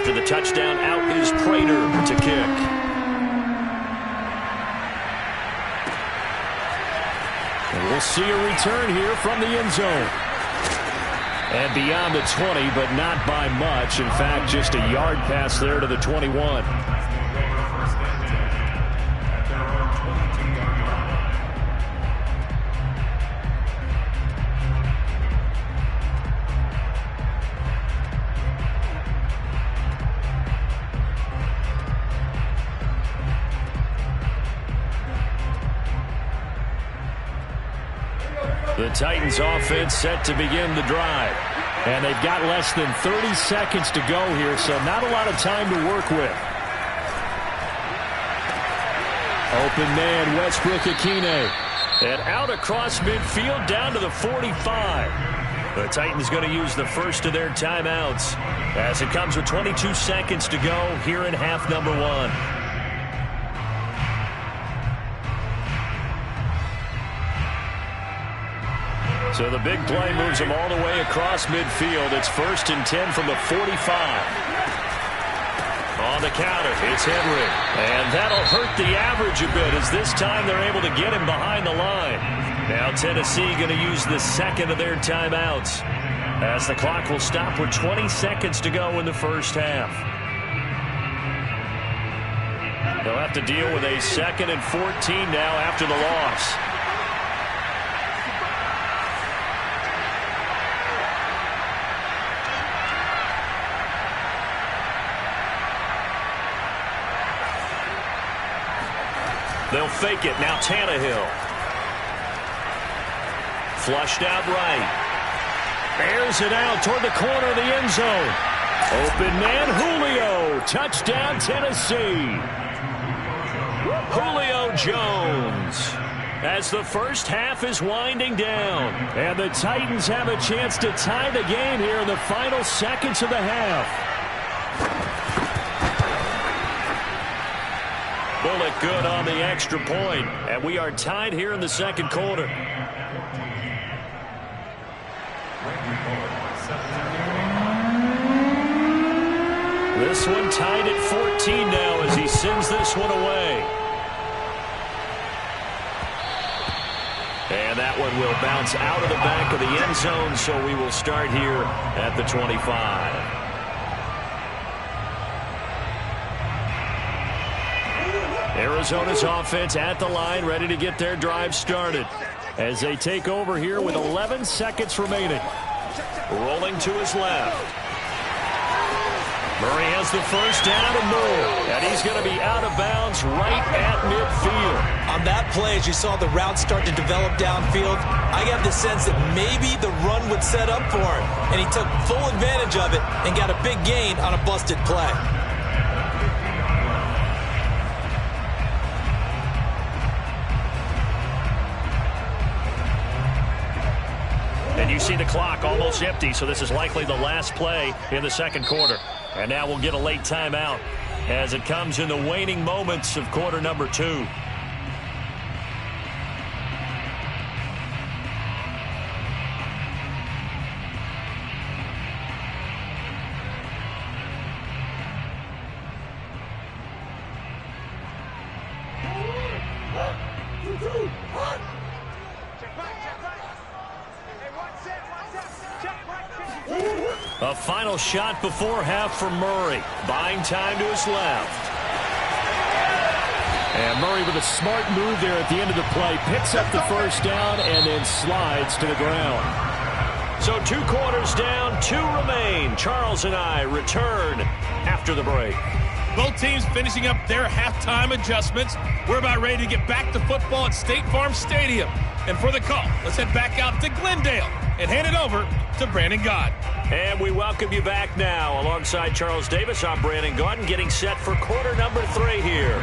After the touchdown, out is Prater to kick. And we'll see a return here from the end zone. And beyond the 20, but not by much. In fact, just a yard pass there to the 21. The Titans offense set to begin the drive. And they've got less than 30 seconds to go here, so not a lot of time to work with. Open man, Westbrook-Ikhine. And out across midfield down to the 45. The Titans going to use the first of their timeouts as it comes with 22 seconds to go here in half number 1. So the big play moves him all the way across midfield. It's 1st and 10 from the 45. On the counter, it's Henry. And that'll hurt the average a bit as this time they're able to get him behind the line. Now Tennessee going to use the second of their timeouts as the clock will stop with 20 seconds to go in the first half. They'll have to deal with a 2nd and 14 now after the loss. They'll fake it. Now Tannehill. Flushed out right. Airs it out toward the corner of the end zone. Open man, Julio. Touchdown, Tennessee. Julio Jones. As the first half is winding down. And the Titans have a chance to tie the game here in the final seconds of the half. Bullet good on the extra point, and we are tied here in the second quarter. This one tied at 14 now as he sends this one away. And that one will bounce out of the back of the end zone, so we will start here at the 25. Arizona's offense at the line, ready to get their drive started as they take over here with 11 seconds remaining. Rolling to his left. Murray has the first down and more, and he's going to be out of bounds right at midfield. On that play, as you saw the route start to develop downfield, I got the sense that maybe the run would set up for him, and he took full advantage of it and got a big gain on a busted play. And you see the clock almost empty, so this is likely the last play in the second quarter. And now we'll get a late timeout as it comes in the waning moments of quarter number 2. A final shot before half for Murray. Buying time to his left. And Murray with a smart move there at the end of the play. Picks up the first down and then slides to the ground. So 2 quarters down, 2 remain. Charles and I return after the break. Both teams finishing up their halftime adjustments. We're about ready to get back to football at State Farm Stadium. And for the call, let's head back out to Glendale and hand it over to Brandon Gaudin. And we welcome you back now. Alongside Charles Davis, I'm Brandon Gaudin, getting set for quarter number 3 here.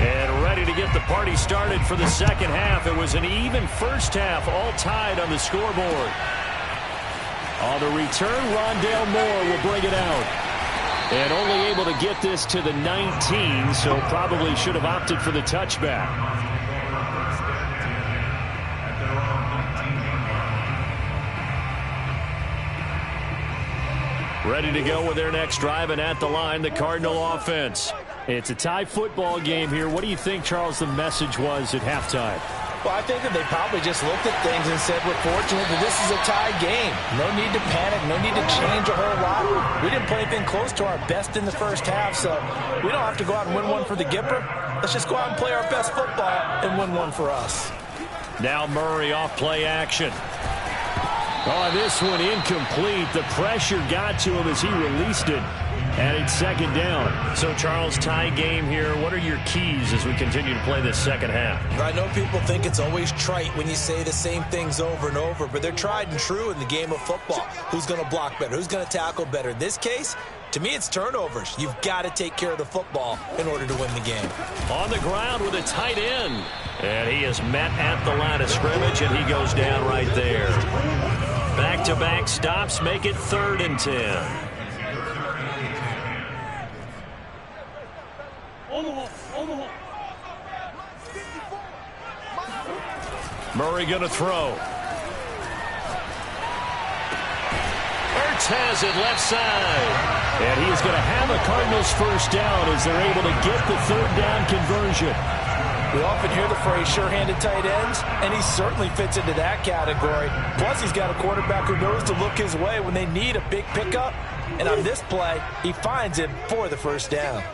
And ready to get the party started for the second half. It was an even first half, all tied on the scoreboard. On the return, Rondale Moore will bring it out. And only able to get this to the 19, so probably should have opted for the touchback. Ready to go with their next drive, and at the line, the Cardinal offense. It's a tie football game here. What do you think, Charles, the message was at halftime? Well, I think that they probably just looked at things and said, we're fortunate that this is a tie game. No need to panic. No need to change a whole lot. We didn't play anything close to our best in the first half, so we don't have to go out and win one for the Gipper. Let's just go out and play our best football and win one for us. Now Murray off play action. Oh, this one incomplete. The pressure got to him as he released it. And it's second down. So, Charles, tie game here. What are your keys as we continue to play this second half? I know people think it's always trite when you say the same things over and over, but they're tried and true in the game of football. Who's going to block better? Who's going to tackle better? In this case, to me, it's turnovers. You've got to take care of the football in order to win the game. On the ground with a tight end. And he is met at the line of scrimmage, and he goes down right there. Back-to-back stops make it 3rd and 10. Murray going to throw. Ertz has it left side. And he is going to have a Cardinals first down as they're able to get the 3rd down conversion. We often hear the phrase sure-handed tight ends, and he certainly fits into that category. Plus, he's got a quarterback who knows to look his way when they need a big pickup. And on this play, he finds him for the first down.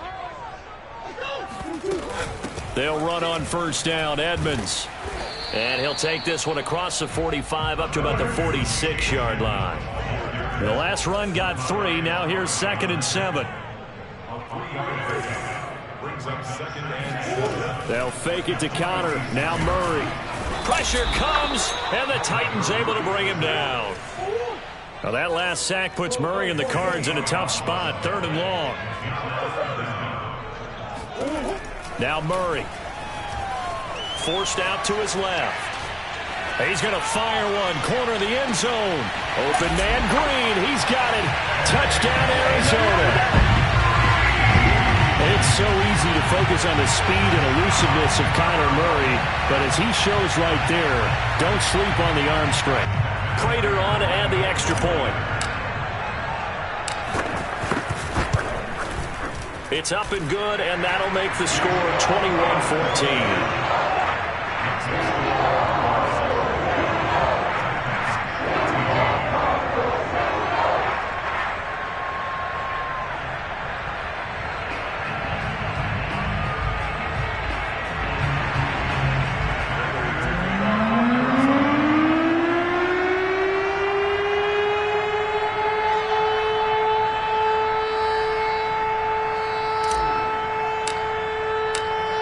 They'll run on first down. Edmonds. And he'll take this one across the 45 up to about the 46-yard line. The last run got 3. Now here's 2nd and 7. They'll fake it to Connor. Now Murray. Pressure comes, and the Titans able to bring him down. Now that last sack puts Murray and the Cards in a tough spot. 3rd and long. Now Murray. Forced out to his left. He's going to fire one. Corner of the end zone. Open man Green. He's got it. Touchdown Arizona. It's so easy to focus on the speed and elusiveness of Kyler Murray, but as he shows right there, don't sleep on the arm strength. Prater on to add the extra point. It's up and good, and that'll make the score 21-14.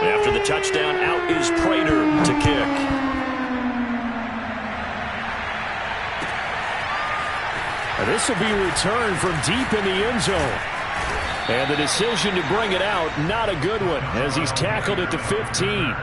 After the touchdown, out is Prater to kick. And this will be returned from deep in the end zone. And the decision to bring it out, not a good one, as he's tackled at the 15.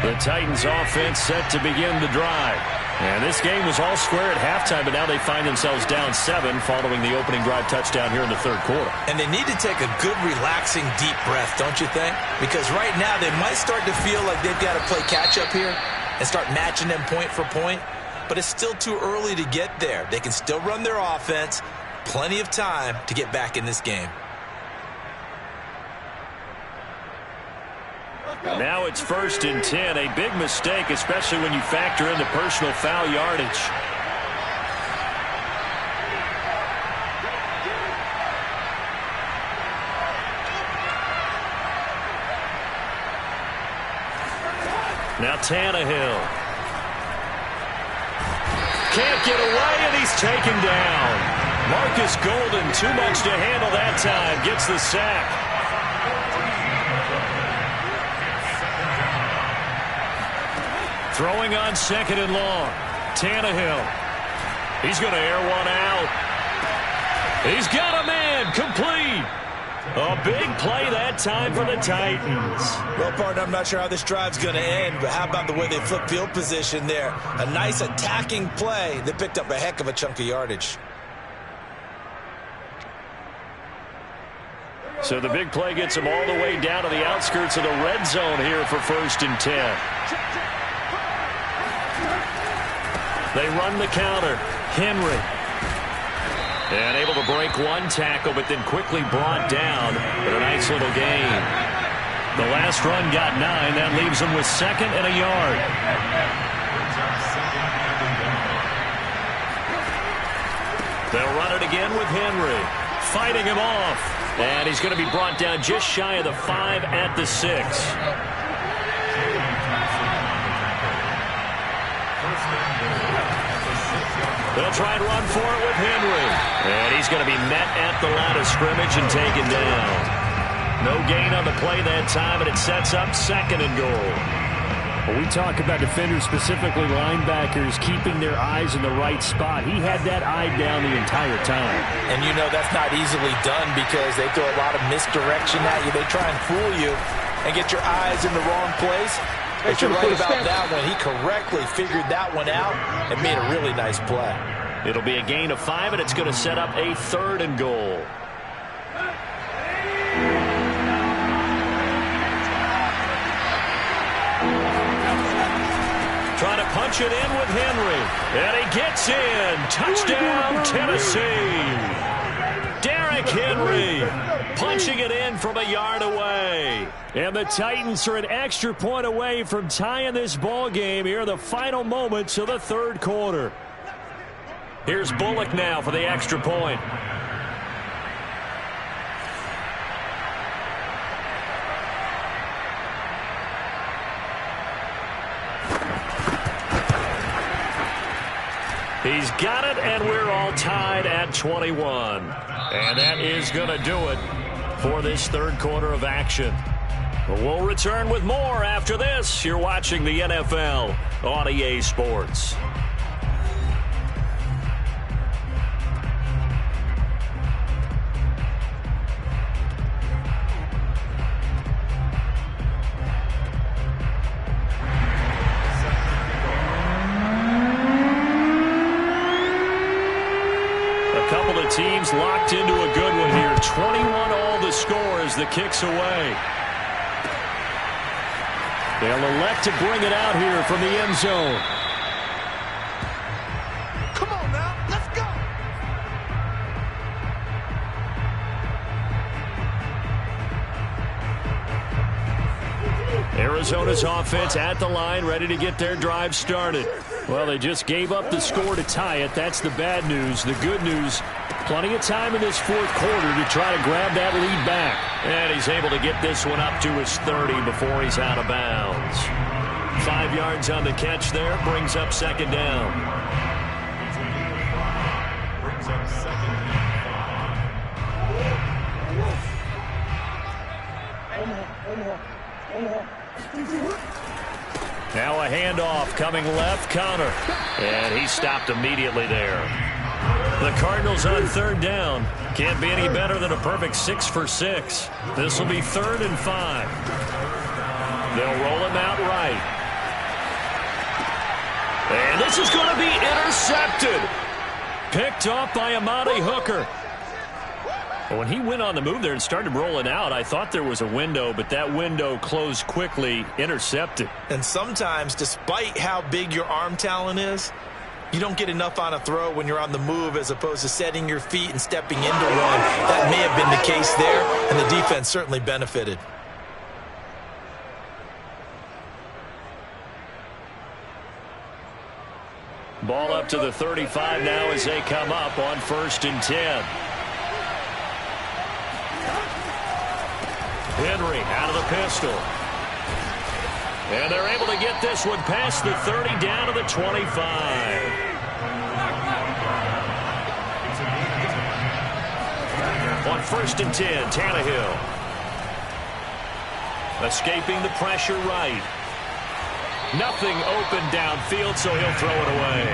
The Titans offense set to begin the drive. And this game was all square at halftime, but now they find themselves down 7 following the opening drive touchdown here in the 3rd quarter. And they need to take a good, relaxing, deep breath, don't you think? Because right now they might start to feel like they've got to play catch-up here and start matching them point for point. But it's still too early to get there. They can still run their offense. Plenty of time to get back in this game. Now it's 1st and 10. A big mistake, especially when you factor in the personal foul yardage. Now Tannehill. Can't get away, and he's taken down. Marcus Golden, too much to handle that time. Gets the sack. Throwing on 2nd and long. Tannehill. He's going to air one out. He's got a man. Complete. A big play that time for the Titans. Well, partner, I'm not sure how this drive's going to end, but how about the way they flip field position there? A nice attacking play that picked up a heck of a chunk of yardage. So the big play gets them all the way down to the outskirts of the red zone here for 1st and 10. They run the counter. Henry. And able to break one tackle, but then quickly brought down with a nice little gain. The last run got 9. That leaves them with 2nd and a yard. They'll run it again with Henry. Fighting him off. And he's going to be brought down just shy of the 5 at the 6. They'll try and run for it with Henry. And he's going to be met at the line of scrimmage and taken down. No gain on the play that time, and it sets up 2nd and goal. Well, we talk about defenders, specifically linebackers, keeping their eyes in the right spot. He had that eye down the entire time. And you know that's not easily done because they throw a lot of misdirection at you. They try and fool you and get your eyes in the wrong place. But you're right about that one. He correctly figured that one out and made a really nice play. It'll be a gain of 5, and it's going to set up a 3rd and goal. Trying to punch it in with Henry. And he gets in. Touchdown, Tennessee. Derrick Henry punching it in from a yard away. And the Titans are an extra point away from tying this ball game here in the final moments of the 3rd quarter. Here's Bullock now for the extra point. He's got it, and we're all tied at 21. And that is going to do it for this 3rd quarter of action. We'll return with more after this. You're watching the NFL on EA Sports. Teams locked into a good one here. 21 all the score as the kick's away. They'll elect to bring it out here from the end zone. Come on now, let's go. Arizona's offense at the line, ready to get their drive started. Well, they just gave up the score to tie it. That's the bad news. The good news, plenty of time in this 4th quarter to try to grab that lead back. And he's able to get this one up to his 30 before he's out of bounds. 5 yards on the catch there, brings up 2nd down. Now a handoff coming left, Connor. And he stopped immediately there. The Cardinals on 3rd down. Can't be any better than a perfect 6 for 6. This will be 3rd and 5. They'll roll him out right. And this is going to be intercepted. Picked off by Amani Hooker. When he went on the move there and started rolling out, I thought there was a window, but that window closed quickly, intercepted. And sometimes, despite how big your arm talent is, you don't get enough on a throw when you're on the move as opposed to setting your feet and stepping into one. That may have been the case there, and the defense certainly benefited. Ball up to the 35 now as they come up on 1st and 10. Henry out of the pistol. And they're able to get this one past the 30 down to the 25. On 1st and 10, Tannehill. Escaping the pressure right. Nothing open downfield, so he'll throw it away.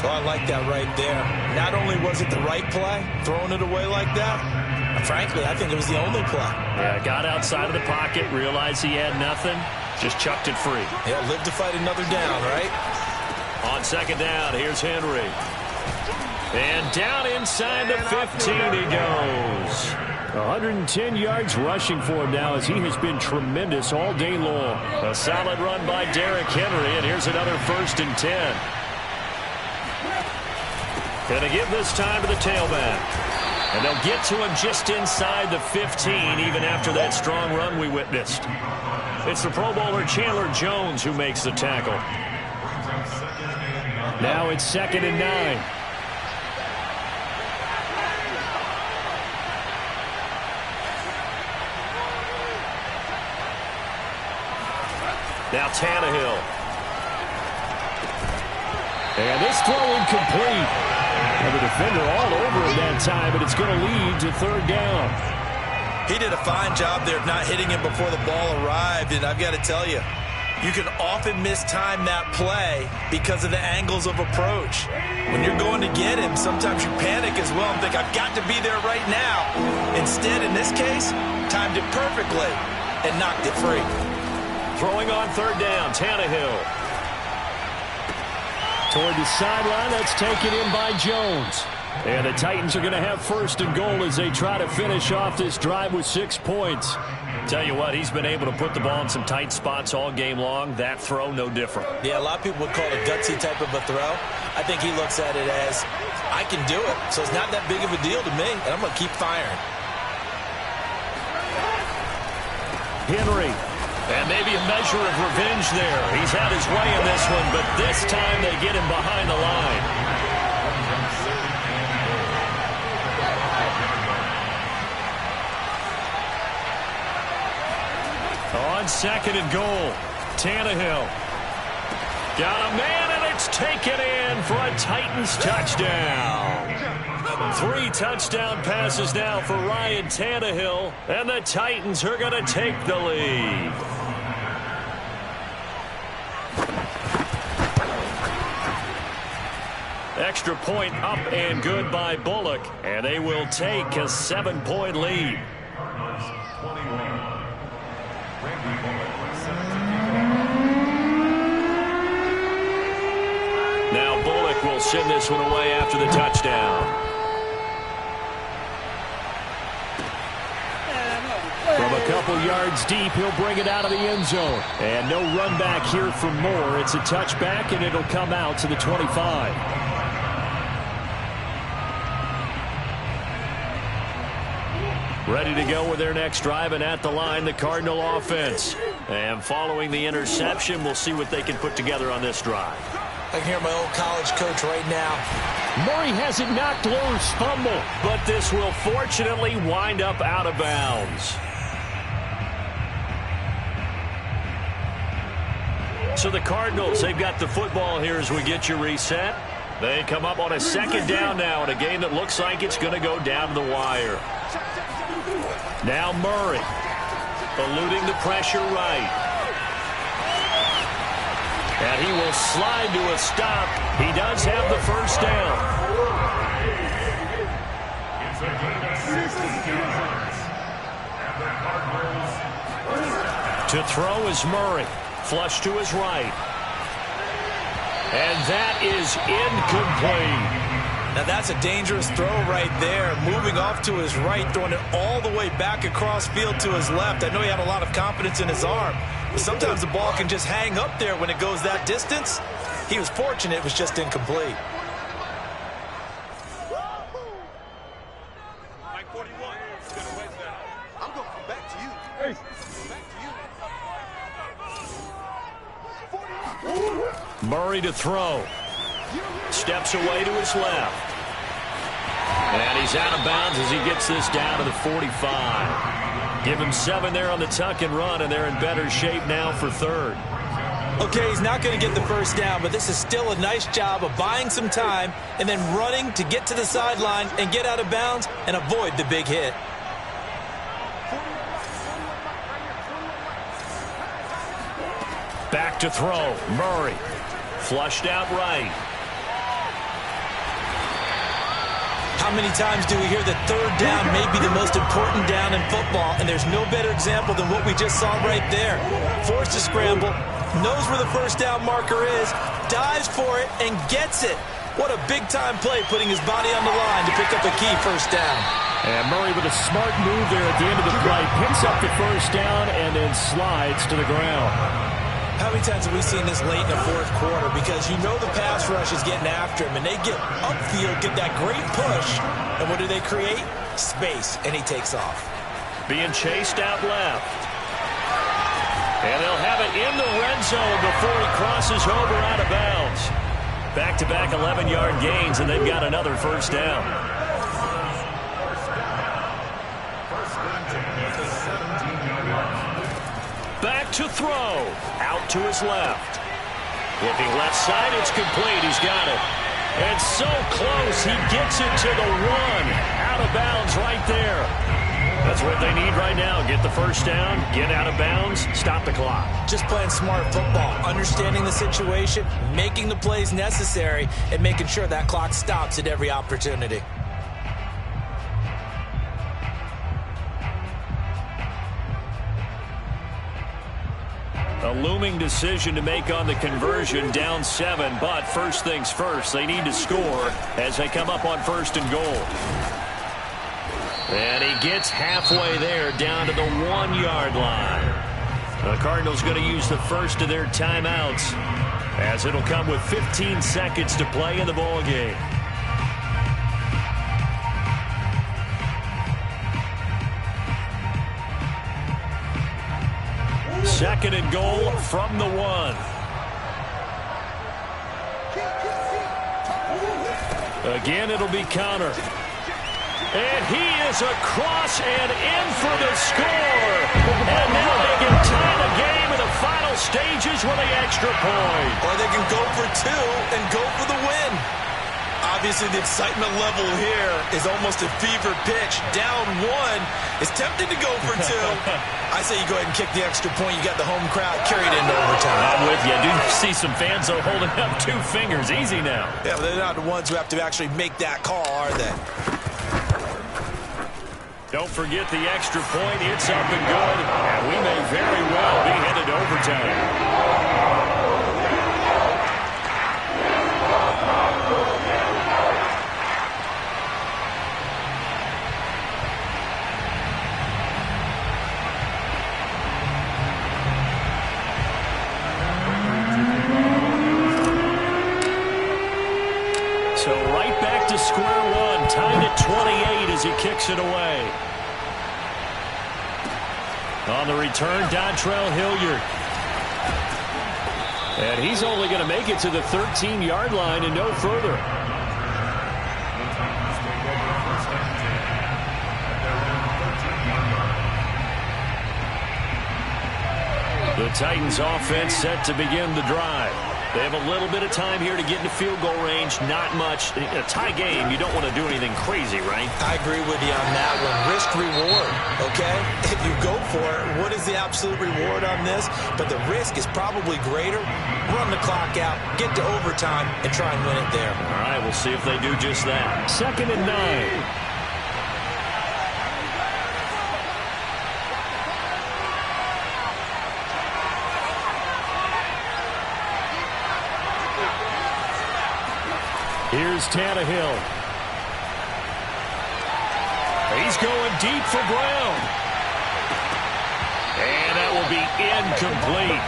Oh, I like that right there. Not only was it the right play, throwing it away like that, Frankly, I think it was the only play. Yeah, got outside of the pocket, realized he had nothing, just chucked it free. He'll live to fight another down, right? On second down, here's Henry. And down inside the 15 he goes. 110 yards rushing for him now as he has been tremendous all day long. A solid run by Derrick Henry, and here's another 1st and 10. Going to give this time to the tailback. And they'll get to him just inside the 15, even after that strong run we witnessed. It's the Pro Bowler Chandler Jones who makes the tackle. Now it's 2nd and 9. Now Tannehill. And this throw incomplete. And the defender all over him that time, but it's going to lead to 3rd down. He did a fine job there of not hitting him before the ball arrived, and I've got to tell you, you can often mistime that play because of the angles of approach. When you're going to get him, sometimes you panic as well and think, I've got to be there right now. Instead, in this case, timed it perfectly and knocked it free. Throwing on 3rd down, Tannehill. Toward the sideline, that's taken in by Jones. And the Titans are going to have 1st and goal as they try to finish off this drive with 6 points. Tell you what, he's been able to put the ball in some tight spots all game long. That throw, no different. Yeah, a lot of people would call it a gutsy type of a throw. I think he looks at it as, I can do it. So it's not that big of a deal to me, and I'm going to keep firing. Henry. And maybe a measure of revenge there. He's had his way in this one, but this time they get him behind the line. On 2nd and goal, Tannehill. Got a man, and it's taken in for a Titans touchdown. 3 touchdown passes now for Ryan Tannehill, and the Titans are going to take the lead. Extra point up and good by Bullock, and they will take a 7-point lead. Now Bullock will send this one away after the touchdown. From a couple yards deep, he'll bring it out of the end zone. And no run back here for Moore. It's a touchback, and it'll come out to the 25. Ready to go with their next drive, and at the line, the Cardinal offense. And following the interception, we'll see what they can put together on this drive. I can hear my old college coach right now. Murray has it knocked loose. Fumble. But this will fortunately wind up out of bounds. So the Cardinals, they've got the football here as we get you reset. They come up on a 2nd down now in a game that looks like it's going to go down the wire. Now Murray, eluding the pressure right. And he will slide to a stop. He does have the 1st down. To throw is Murray. Flush to his right. And that is incomplete. Now that's a dangerous throw right there. Moving off to his right, throwing it all the way back across field to his left. I know he had a lot of confidence in his arm, but sometimes the ball can just hang up there when it goes that distance. He was fortunate it was just incomplete. Mike 41. I'm going to come back to you. Hey. Back to you. Murray to throw. Steps away to his left. And he's out of bounds as he gets this down to the 45. Give him 7 there on the tuck and run, and they're in better shape now for 3rd. Okay, he's not going to get the 1st down, but this is still a nice job of buying some time and then running to get to the sideline and get out of bounds and avoid the big hit. Back to throw. Murray. Flushed out right. How many times do we hear that third down may be the most important down in football, and there's no better example than what we just saw right there. Forced to scramble, knows where the first down marker is, dives for it, and gets it. What a big-time play, putting his body on the line to pick up a key first down. And Murray with a smart move there at the end of the play, picks up the first down and then slides to the ground. How many times have we seen this late in the fourth quarter? Because you know the pass rush is getting after him, and they get upfield, get that great push, and what do they create? Space, and he takes off. Being chased out left. And they'll have it in the red zone before he crosses over out of bounds. Back-to-back 11-yard gains, and they've got another first down. Back to throw. Out to his left. Looking left side, it's complete. He's got it. And so close, he gets it to the one. Out of bounds right there. That's what they need right now. Get the first down, get out of bounds, stop the clock. Just playing smart football, understanding the situation, making the plays necessary, and making sure that clock stops at every opportunity. A looming decision to make on the conversion, down 7, but first things first, they need to score as they come up on first and goal. And he gets halfway there, down to the 1-yard line. The Cardinals going to use the first of their timeouts, as it'll come with 15 seconds to play in the ball game. Second and goal from the 1. Again, it'll be Connor. And he is across and in for the score. And now they can tie the game in the final stages with the extra point. Or they can go for 2 and go for the win. Obviously, the excitement level here is almost a fever pitch. Down 1 is tempted to go for 2. I say you go ahead and kick the extra point. You got the home crowd carried into overtime. I'm with you. I do see some fans are holding up 2 fingers. Easy now. Yeah, but they're not the ones who have to actually make that call, are they? Don't forget the extra point. It's up and good. And we may very well be headed to overtime. So right back to square one, tied at 28 as he kicks it away. On the return, Dontrell Hilliard. And he's only going to make it to the 13-yard line and no further. The Titans offense set to begin the drive. They have a little bit of time here to get into field goal range. Not much. In a tie game, you don't want to do anything crazy, right? I agree with you on that one. Risk-reward, okay? If you go for it, what is the absolute reward on this? But the risk is probably greater. Run the clock out, get to overtime, and try and win it there. All right, we'll see if they do just that. 2nd and 9. Here's Tannehill. He's going deep for Brown. And that will be incomplete.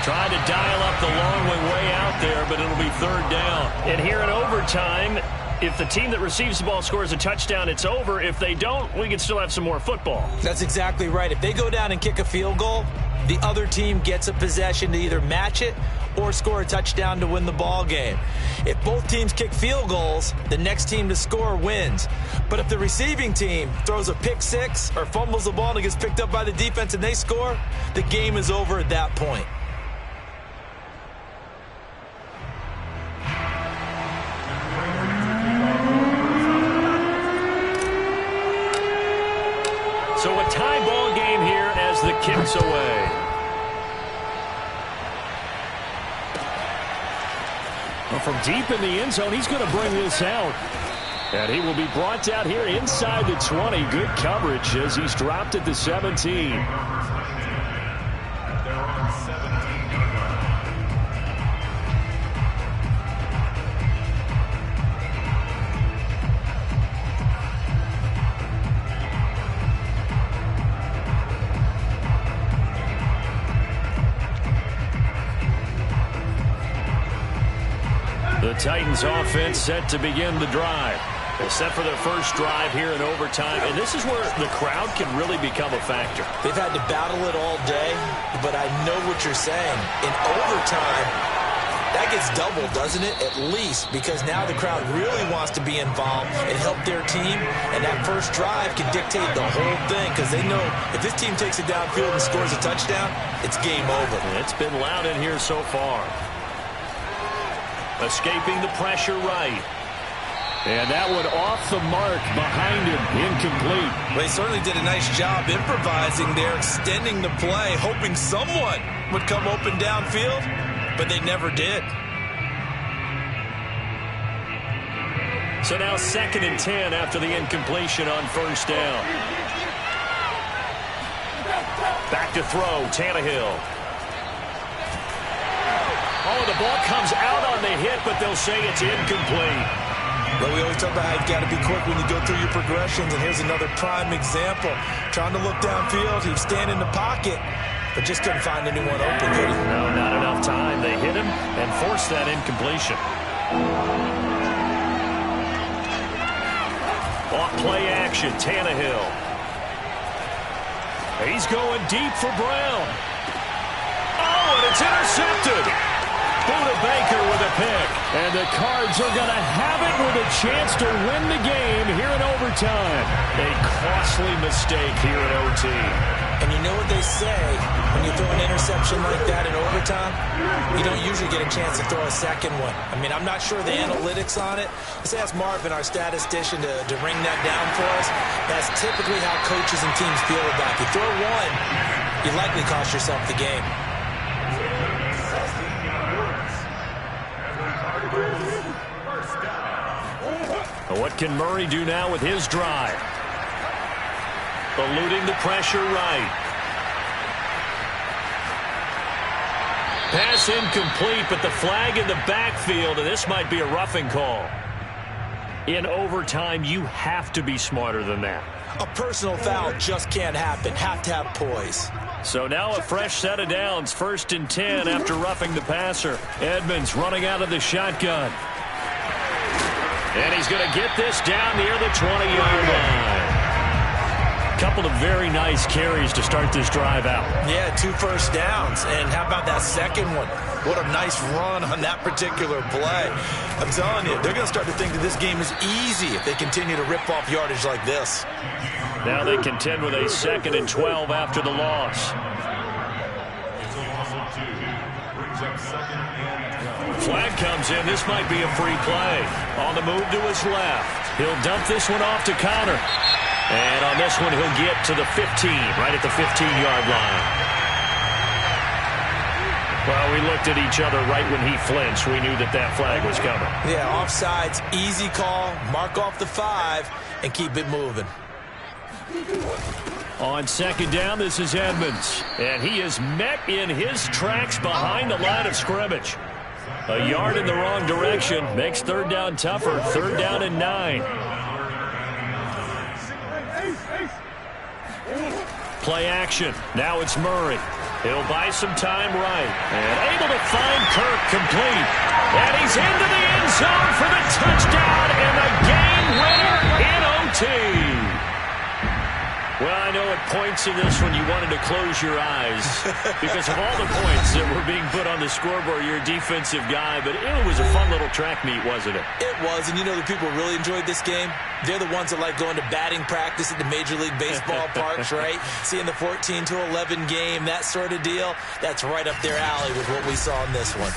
Trying to dial up the long way out there, but it'll be 3rd down. And here in overtime, if the team that receives the ball scores a touchdown, it's over. If they don't, we can still have some more football. That's exactly right. If they go down and kick a field goal, the other team gets a possession to either match it or score a touchdown to win the ball game. If both teams kick field goals, the next team to score wins. But if the receiving team throws a pick six or fumbles the ball and it gets picked up by the defense and they score, the game is over at that point. So a tie ball game here as the kick's away. Well, from deep in the end zone, he's going to bring this out. And he will be brought down here inside the 20. Good coverage as he's dropped at the 17. The Titans offense set to begin the drive. They're set for their first drive here in overtime, and this is where the crowd can really become a factor. They've had to battle it all day, but I know what you're saying. In overtime, that gets doubled, doesn't it? At least, because now the crowd really wants to be involved and help their team, and that first drive can dictate the whole thing because they know if this team takes it downfield and scores a touchdown, it's game over. It's been loud in here so far. Escaping the pressure right. And that one off the mark behind him, incomplete. Well, they certainly did a nice job improvising there, extending the play, hoping someone would come open downfield, but they never did. So now 2nd and 10 after the incompletion on first down. Back to throw, Tannehill. Oh, the ball comes out on the hit, but they'll say it's incomplete. Well, we always talk about how you've got to be quick when you go through your progressions, and here's another prime example. Trying to look downfield, he was standing in the pocket, but just couldn't find anyone open, did he? No, not enough time. They hit him and forced that incompletion. Off play action, Tannehill. He's going deep for Brown. Oh, and it's intercepted. Buda Baker with a pick. And the Cards are going to have it with a chance to win the game here in overtime. A costly mistake here in OT. And you know what they say, when you throw an interception like that in overtime, you don't usually get a chance to throw a second one. I mean, I'm not sure the analytics on it. Let's ask Marvin, our statistician, to ring that down for us. That's typically how coaches and teams feel about it. You throw one, you likely cost yourself the game. What can Murray do now with his drive? Eluding the pressure right. Pass incomplete, but the flag in the backfield, and this might be a roughing call. In overtime, you have to be smarter than that. A personal foul just can't happen. Have to have poise. So now a fresh set of downs. 1st and 10 after roughing the passer. Edmonds running out of the shotgun. And he's going to get this down near the 20-yard line. Couple of very nice carries to start this drive out. Yeah, 2 first downs. And how about that second one? What a nice run on that particular play. I'm telling you, they're going to start to think that this game is easy if they continue to rip off yardage like this. Now they contend with a 2nd and 12 after the loss. Flag comes in. This might be a free play. On the move to his left. He'll dump this one off to Connor. And on this one, he'll get to the 15, right at the 15-yard line. Well, we looked at each other right when he flinched. We knew that that flag was coming. Yeah, offsides, easy call. Mark off the 5 and keep it moving. On 2nd down, this is Edmonds. And he is met in his tracks behind the line of scrimmage. A yard in the wrong direction makes 3rd down tougher. 3rd down and 9. Play action. Now it's Murray. He'll buy some time right. And able to find Kirk complete. And he's into the end zone for the touchdown and the game winner in OT. Well, I know at points in this one you wanted to close your eyes because of all the points that were being put on the scoreboard. You're a defensive guy, but it was a fun little track meet, wasn't it? It was, and you know the people really enjoyed this game? They're the ones that like going to batting practice at the Major League Baseball parks, right? Seeing the 14-11 game, that sort of deal. That's right up their alley with what we saw in this one.